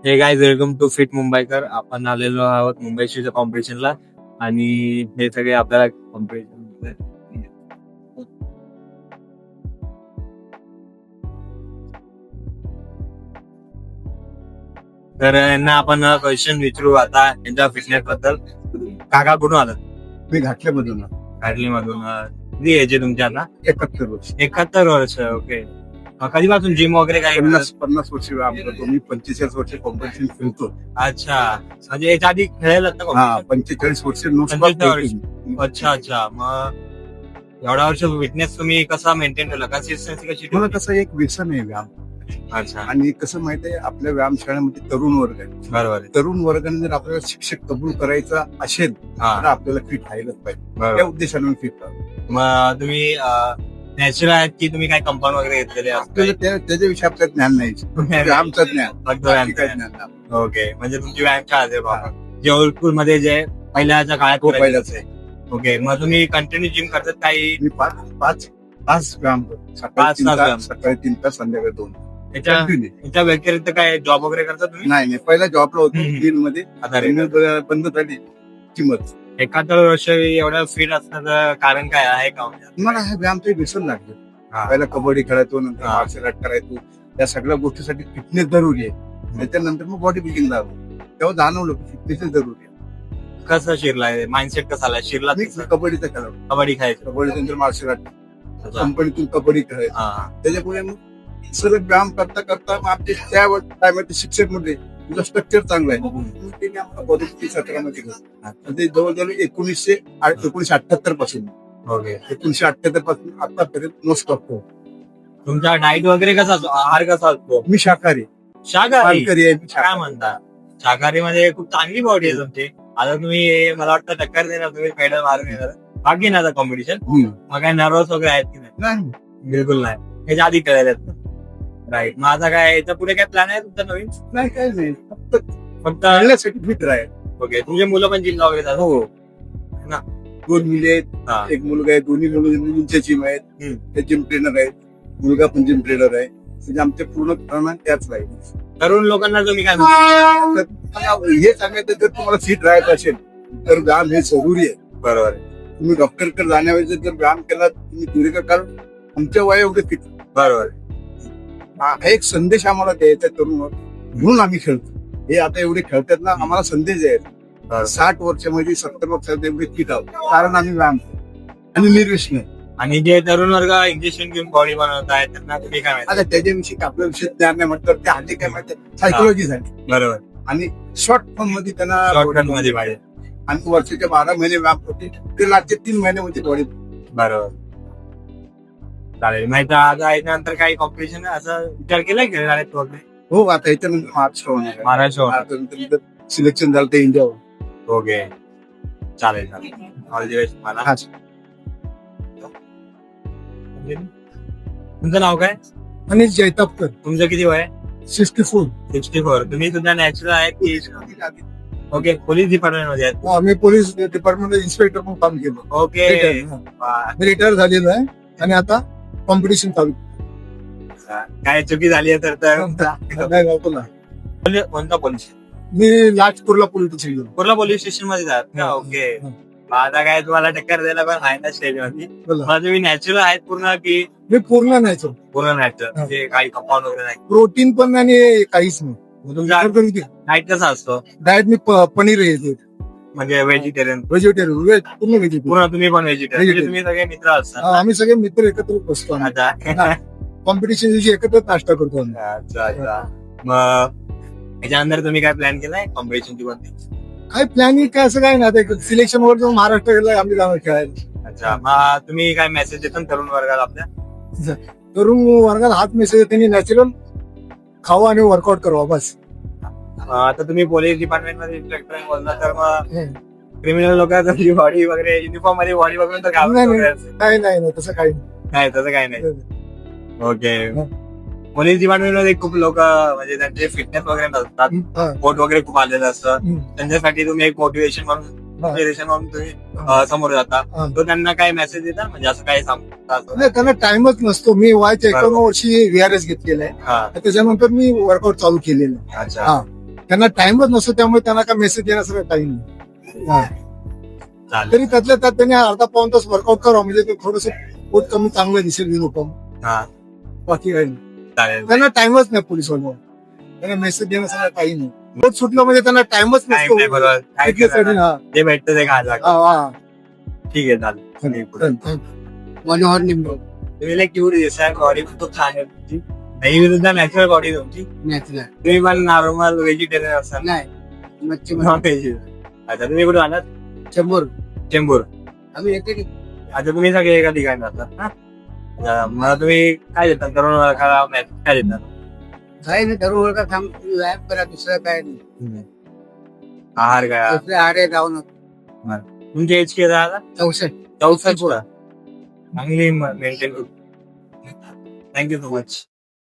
हे guys, welcome to fit मुंबईकर. आपण आलेलो आहोत मुंबई शूच्या कॉम्पिटिशनला आणि हे सगळे आपल्याला कॉम्पिटिशन तर यांना आपण क्वेश्चन विचारू आता यांच्या फिटनेस बद्दल. काका कुठून आला? मी घाटल्यामधून घाटलीमधून. किती एज आहे तुमच्या आता? 71 वर्ष. 71 वर्ष. ओके. कधीपासून जिम वगैरे काय? 50 वर्ष व्यायाम करतो मी. 45 वर्ष कॉम्पिटिशन खेळतो. अच्छा, म्हणजे याच्या आधी खेळायला लागतं का? हा, 45 वर्ष नो स्टॉप 45 वर्ष. खेळतो. अच्छा. मग एवढ्या वर्ष फिटनेस तुम्ही कसा मेंटेन ठेवला? कन्सिस्टन्सी कशी मला ठेवली? कसं एक व्यसन आहे व्यायाम. अच्छा, आणि कसं माहितीये, आपल्या व्यायामशाळेमध्ये तरुण वर्ग आहे. बरोबर आहे. तरुण वर्गाने जर आपल्याला शिक्षक कबूल करायचा असेल हा, तर आपल्याला फिट राहिलंच पाहिजे. बरोबर. त्या उद्देशाने फिट राहतो. मग तुम्ही नॅचरल आहेत की तुम्ही काय कंपाऊंड वगैरे घेतलेले आपल्याला त्याच्याविषयी आपलं ज्ञान नाही. व्यायामचं ज्ञान, फक्त बाकी काय व्यायाम. ज्ञान नाही. ओके, म्हणजे तुमची व्यायाम आहे बाबा जवळपूर मध्ये जे पहिल्याच्या काळात तो करायचे. पहिलाच आहे. ओके, मग तुम्ही कंटिन्यू जिम करतात काही? मी पाच व्यायाम करतो. पाच तास व्यायाम. सकाळी 3 तास, संध्याकाळी 2. याच्या Continue. याच्या व्यतिरिक्त काय जॉब वगैरे करता तुम्ही? नाही, पहिला जॉबला होतो हम्म. बीड मध्ये. आता बंद झाली किंमत. 71 वर्ष एवढं फिट असण्याचं कारण काय आहे का? मला हे व्यायामचे व्यसन लागले. हा. पहिला कबड्डी खेळायचो, नंतर हा. मार्शल आर्ट करायचो. या सगळ्या गोष्टीसाठी फिटनेस जरुरी आहे. त्याच्यानंतर मग बॉडी बिल्डिंग लागलो. तेव्हा जाणवलं की फिटनेस जरुरी आहे. कसं शिरलाय? माइंडसेट कसा आलाय? शिरला मी कसं? कबड्डीचा खेळायचो. कबड्डी खायचं. कबड्डी नंतर मार्शल आर्ट. अच्छा. कंपनीतून कबड्डी खेळायचो. हा. त्याच्यामुळे मग सलग व्यायाम करता करता मग आमचे त्या टायमाचे शिक्षक म्हणजे तुझं स्ट्रक्चर चांगलं आहे. मग त्यांनी आम्हाला बॉडी 17 मध्ये घेतलं. ते जवळजवळ 1978 पासून ओके. 1978 पासून आतापर्यंत नो स्टॉप. तुमचा डाएट वगैरे कसा असतो? आहार कसा असतो? मी शाकाहारी शाकाहारी. मानकरी आहे. मी काय शाकाहारी. म्हणता? शाकाहारी मध्ये खूप चांगली बॉडी आहे तुमची. आता तुम्ही मला वाटतं टक्कर देणार, तुम्ही मेडल मारून येणार. बाकी ना कॉम्पिटिशन हम्म. मग काय नर्वस वगैरे आहेत की नाही? नाही, बिलकुल नाही. ह्याच्या आधी खेळायला राईट. माझा काय याच्या पुढे काय प्लॅन आहे तुमचा नवीन? नाही, काही नाही. फक्त फक्त खेळण्यासाठी फिट राहील. ओके. तुमचे मुलं पण जिमला वगैरे जातात? हो ना? 2 मुले आहेत, हा. एक मुलगा आहे. दोन्ही मुलींच्या जिम आहेत. हम्म. ते जिम ट्रेनर आहेत. मुलगा पण जिम ट्रेनर आहे. म्हणजे आमचे पूर्ण प्रमाण त्याच राहील. तरुण लोकांना तुम्ही काय म्हणता? तर मला हे सांगायचं, जर तुम्हाला फिट राहायचं असेल तर व्यायाम हे जरुरी आहे. बरोबर आहे. तुम्ही डॉक्टरकडे जाण्याऐवजी जर व्यायाम केला तुम्ही दीर्घकाळ आमच्या वय एवढे फिट. बरोबर आहे. हा एक संदेश आम्हाला द्यायचा आहे तरुण म्हणून आम्ही खेळतो. हे आता एवढे खेळतात ना, आम्हाला संदेश द्यायचा. 60 वर्षामध्ये 70 वर्षात एवढे फिट आहोत कारण आम्ही व्यायाम करतो आणि निर्व्यसन आहे. आणि जे तरुण वर्ग इंजेक्शन घेऊन बॉडी बनवत आहेत त्यांना तुम्ही काय माहिती? आता त्याच्याविषयी आपल्या विषयी ज्ञान नाही म्हटलं ते हल्ली काय माहिती सायकोलॉजी झाली. बरोबर. आणि शॉर्ट फॉर्म मध्ये त्यांना शॉर्टकट मध्ये पाहिजे. आणि वर्षाचे 12 महिने व्यायाम होते ते लागते 3 महिन्यामध्ये बॉडी. बरोबर. चालेल. माहिती आता याच्यानंतर काही कॉम्पिटिशन असं विचार केलाय खेळणार आहेत वगैरे? हो, आता याच्यानंतर महाराष्ट्र होणार आहे. महाराष्ट्र. सिलेक्शन झालं ते इंडियावर. ओके. चालेल. ऑल दी बेस्ट मला. हा. तुमचं नाव काय? आणि जैतापकर. तुमचं किती वय? 64. 64. तुम्ही सुद्धा नॅचरल आहेत की? ओके. पोलीस डिपार्टमेंट मध्ये आहेत? आम्ही पोलीस डिपार्टमेंट इन्स्पेक्टर म्हणून काम केलं. ओके. मी रिटायर झालेलो आहे आणि आता कॉम्पिटिशन चालू. काय चुकी झाली आहे तर नाही नव्हतं ना. कोणता पोलीस? मी लाजपूरला पोलीस स्टेशन गेलो. कुर्ला पोलीस स्टेशन मध्ये जात का? ओके. आता काय तुम्हाला टक्कर द्यायला पण आहे ना स्टेज मध्ये? बोला. मला तुम्ही नॅचरल आहेत पूर्ण की मी पूर्ण नाही सर. पूर्ण नॅचरल? म्हणजे काही कंपाऊंड वगैरे नाही? प्रोटीन पण आणि काहीच नाही. मग तुमचा डाएट कसा असतो? डाएट मी पनीर येते. म्हणजे व्हेजिटेरियन? व्हेजिटेरियन पूर्ण व्हेजिटेरियन. पूर्ण तुम्ही पण व्हेजिटेरियन? तुम्ही सगळे मित्र असतात? आम्ही सगळे मित्र एकत्र बसतो. अच्छा. कॉम्पिटिशन दिवशी एकत्र नाश्ता करतो आम्ही. अच्छा. मग याच्यानंतर तुम्ही काय प्लॅन केलाय कॉम्पिटिशनची कोणती? काय प्लॅनिंग काय असं काय नाही. सिलेक्शन वर जाऊन महाराष्ट्र गेला आम्ही जाणार खेळायला. अच्छा. मग तुम्ही काय मेसेज देता तरुण वर्गाला आपल्या? तरुण वर्गात हाच मेसेज त्यांनी नॅचरल खावा आणि वर्कआउट करावा बस. आता तुम्ही पोलीस डिपार्टमेंट मध्ये इन्स्पेक्टर बोलला तर मग क्रिमिनल लोकांची बॉडी वगैरे युनिफॉर्म मध्ये बॉडी बघून तर नाही नाही तसं काही नाही. तसं काही नाही. ओके. पोलीस डिपार्टमेंट मध्ये खूप लोक म्हणजे त्यांचे फिटनेस वगैरे नसतात, पोट वगैरे खूप आलेलं असतं. त्यांच्यासाठी तुम्ही एक मोटिवेशन म्हणून म्हणून तुम्ही समोर जाता. तो त्यांना काय मेसेज देता म्हणजे असं काय सांगता? नाही, त्यांना टाइमच नसतो. मी वयाच्या 51 वर्षी VRS घेतलेला आहे. त्याच्यानंतर मी वर्कआउट चालू केलेलं आहे. अच्छा. त्यांना टाइमच नसतो, त्यामुळे त्यांना काय मेसेज देण्यासाठी टाइम नाही. चालेल. तरी त्यातल्या त्यात त्यांनी अर्धा पाऊन तास वर्कआउट करावं, म्हणजे ते थोडस पोट कमी चांगलं दिसेल युनिफॉर्म. हा बाकी काही नाही. चालेल. त्यांना टाइमच नाही पोलीस वाल्यावर, त्यांना मेसेज देण्यासाठी टाइम नाही. पोट सुटलं म्हणजे त्यांना टाइमच Time नाही नसतो. बरोबर. काय फिटनेससाठी. करणार? हा. जे भेटतं ते खायला लागतं. हा, हा. ठीक आहे चालेल. पुढे. मनोहर निंबो. तुम्ही लाईक क्यूट दिसताय, बॉडी पण खूप छान आहे तुमची. नाही विरुद्ध नॅचरल बॉडी तुमची. तुम्ही पण नॉर्मल व्हेजिटेरियन असाल. नाही मच्छी नॉन व्हेज. अच्छा तुम्ही कुठे आलात? चेंबूर. चेंबूर. आम्ही येते अच्छा तुम्ही सगळे एका ठिकाणी राहता. हा? मला तुम्ही काय देतात तरुण वर्गाला काय देतात? काही नाही, ठरवू का काम व्यायाम करा, दुसरं काय नाही. आहार काय? दुसरे आरे जाऊन तुमची एज किती आता? 64. 64. चांगली मेंटेन. Thank you so much.